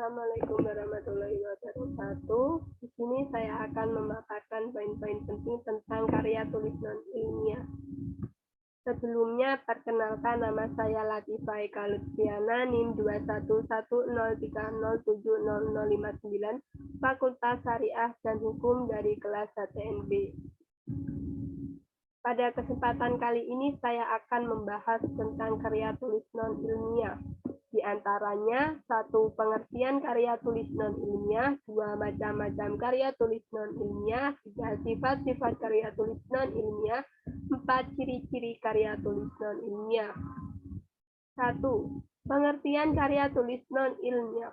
Assalamualaikum warahmatullahi wabarakatuh. Di sini saya akan memaparkan poin-poin penting tentang karya tulis non-ilmiah. Sebelumnya, perkenalkan nama saya Latifah Eka Lutfiana, NIM 2111030700059, Fakultas Syariah dan Hukum dari kelas HTNB. Pada kesempatan kali ini saya akan membahas tentang karya tulis non-ilmiah. Di antaranya, 1. Pengertian karya tulis non-ilmiah, 2. Macam-macam karya tulis non-ilmiah, 3. Sifat-sifat karya tulis non-ilmiah, 4. Ciri-ciri karya tulis non-ilmiah. 1. Pengertian karya tulis non-ilmiah.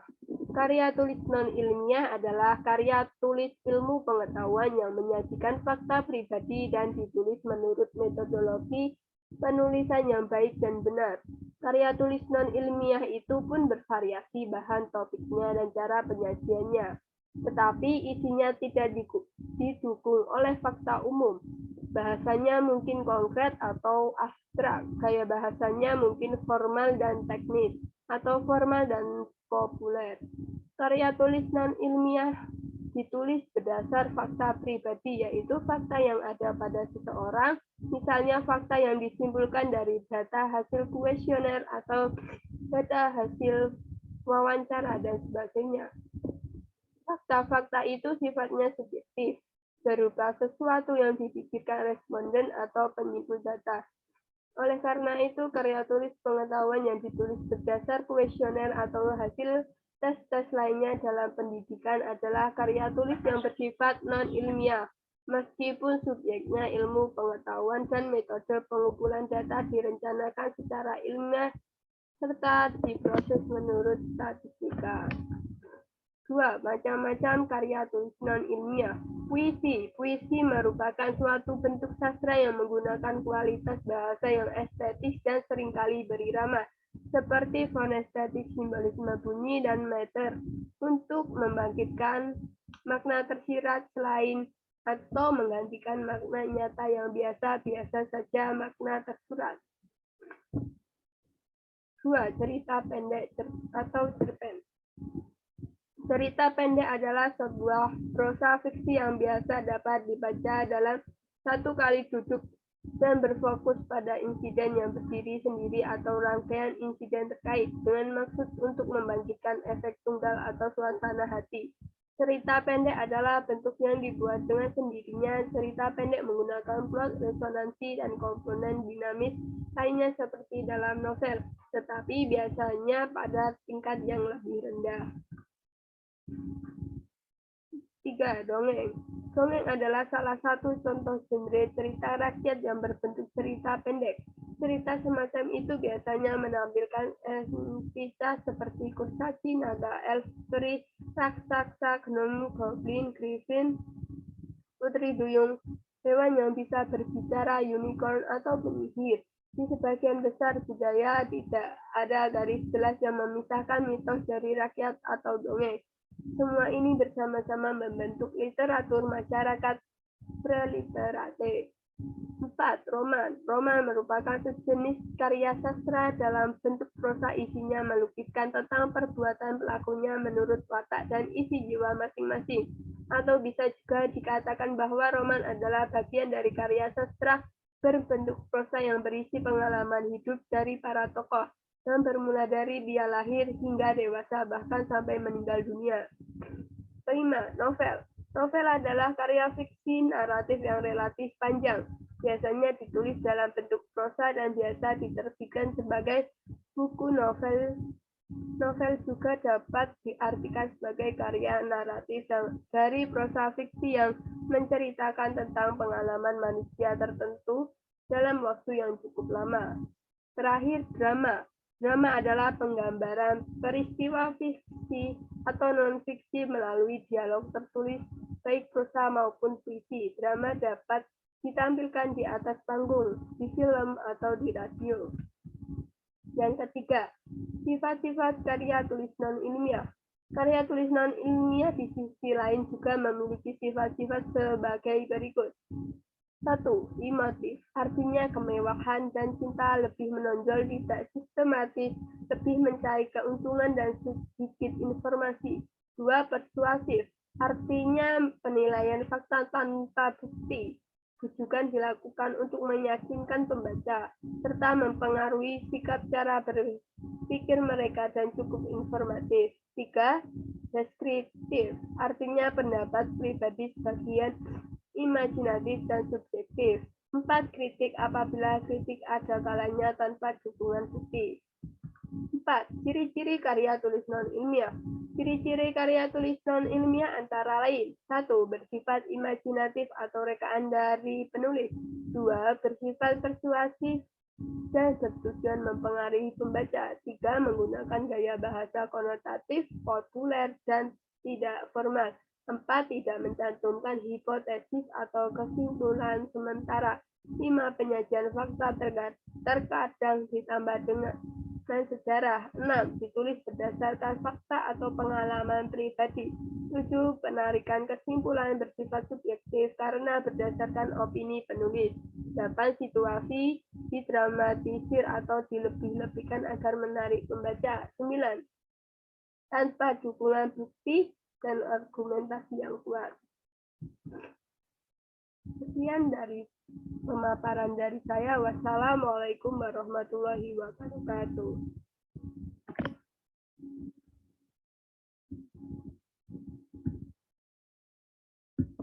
Karya tulis non-ilmiah adalah karya tulis ilmu pengetahuan yang menyajikan fakta pribadi dan ditulis menurut metodologi penulisan yang baik dan benar. Karya tulis non-ilmiah itu pun bervariasi bahan topiknya dan cara penyajiannya, tetapi isinya tidak didukung oleh fakta umum. Bahasanya mungkin konkret atau abstrak, gaya bahasanya mungkin formal dan teknis, atau formal dan populer. Karya tulis non-ilmiah ditulis berdasar fakta pribadi, yaitu fakta yang ada pada seseorang, misalnya fakta yang disimpulkan dari data hasil kuesioner atau data hasil wawancara dan sebagainya. Fakta-fakta itu sifatnya subjektif, berupa sesuatu yang dipikirkan responden atau penyimpul data. Oleh karena itu, karya tulis pengetahuan yang ditulis berdasar kuesioner atau hasil tes-tes lainnya dalam pendidikan adalah karya tulis yang bersifat non-ilmiah, meskipun subjeknya ilmu pengetahuan dan metode pengumpulan data direncanakan secara ilmiah serta diproses menurut statistika. 2. Macam-macam karya tulis non-ilmiah. Puisi. Puisi merupakan suatu bentuk sastra yang menggunakan kualitas bahasa yang estetis dan seringkali berirama, seperti fonestetik, simbolisme bunyi, dan meter, untuk membangkitkan makna tersirat selain atau menggantikan makna nyata yang biasa-biasa saja makna tersurat. 2. Cerita pendek atau cerpen. Cerita pendek adalah sebuah prosa fiksi yang biasa dapat dibaca dalam satu kali duduk dan berfokus pada insiden yang berdiri sendiri atau rangkaian insiden terkait dengan maksud untuk membangkitkan efek tunggal atau suasana hati. Cerita pendek adalah bentuk yang dibuat dengan sendirinya. Cerita pendek menggunakan plot, resonansi, dan komponen dinamis lainnya seperti dalam novel, tetapi biasanya pada tingkat yang lebih rendah. 3. Dongeng. Dongeng adalah salah satu contoh genre cerita rakyat yang berbentuk cerita pendek. Cerita semacam itu biasanya menampilkan entitas seperti kurcaci, naga, elf, peri, raksasa, gnome, goblin, griffin, putri duyung, hewan yang bisa berbicara, unicorn, atau penyihir. Di sebagian besar budaya tidak ada garis jelas yang memisahkan mitos dari rakyat atau dongeng. Semua ini bersama-sama membentuk literatur masyarakat preliterate. 4. Roman. Roman merupakan sejenis karya sastra dalam bentuk prosa. Isinya melukiskan tentang perbuatan pelakunya menurut watak dan isi jiwa masing-masing. Atau bisa juga dikatakan bahwa roman adalah bagian dari karya sastra berbentuk prosa yang berisi pengalaman hidup dari para tokoh, yang bermula dari dia lahir hingga dewasa, bahkan sampai meninggal dunia. 5. Novel. Novel adalah karya fiksi naratif yang relatif panjang, biasanya ditulis dalam bentuk prosa dan biasa diterbitkan sebagai buku novel. Novel juga dapat diartikan sebagai karya naratif dari prosa fiksi yang menceritakan tentang pengalaman manusia tertentu dalam waktu yang cukup lama. Terakhir, drama. Drama adalah penggambaran peristiwa fiksi atau non-fiksi melalui dialog tertulis, baik prosa maupun puisi. Drama dapat ditampilkan di atas panggung, di film, atau di radio. Yang ketiga, sifat-sifat karya tulis non-ilmiah. Karya tulis non-ilmiah di sisi lain juga memiliki sifat-sifat sebagai berikut. 1. Emotif, artinya kemewahan dan cinta lebih menonjol, tidak sistematis, lebih mencari keuntungan dan sedikit informasi. 2. Persuasif, artinya penilaian fakta tanpa bukti. Bujukan dilakukan untuk meyakinkan pembaca, serta mempengaruhi sikap cara berpikir mereka dan cukup informatif. 3. Deskriptif, artinya pendapat pribadi sebagian imajinatif dan subjektif. 4. Kritik, apabila kritik ada kalanya tanpa dukungan bukti. 4. Ciri-ciri karya tulis non-ilmiah. Ciri-ciri karya tulis non-ilmiah antara lain: 1. Bersifat imajinatif atau rekaan dari penulis. 2. Bersifat persuasif dan bertujuan mempengaruhi pembaca. 3. Menggunakan gaya bahasa konotatif, populer, dan tidak formal. 4. Tidak mencantumkan hipotesis atau kesimpulan sementara. 5. Penyajian fakta terkadang ditambah dengan sejarah. 6. Ditulis berdasarkan fakta atau pengalaman pribadi. 7. Penarikan kesimpulan bersifat subjektif karena berdasarkan opini penulis. 8. Situasi didramatisir atau dilebih-lebihkan agar menarik pembaca. 9. Tanpa dukungan bukti dan argumentasi yang kuat. Sekian dari pemaparan dari saya. Wassalamualaikum warahmatullahi wabarakatuh.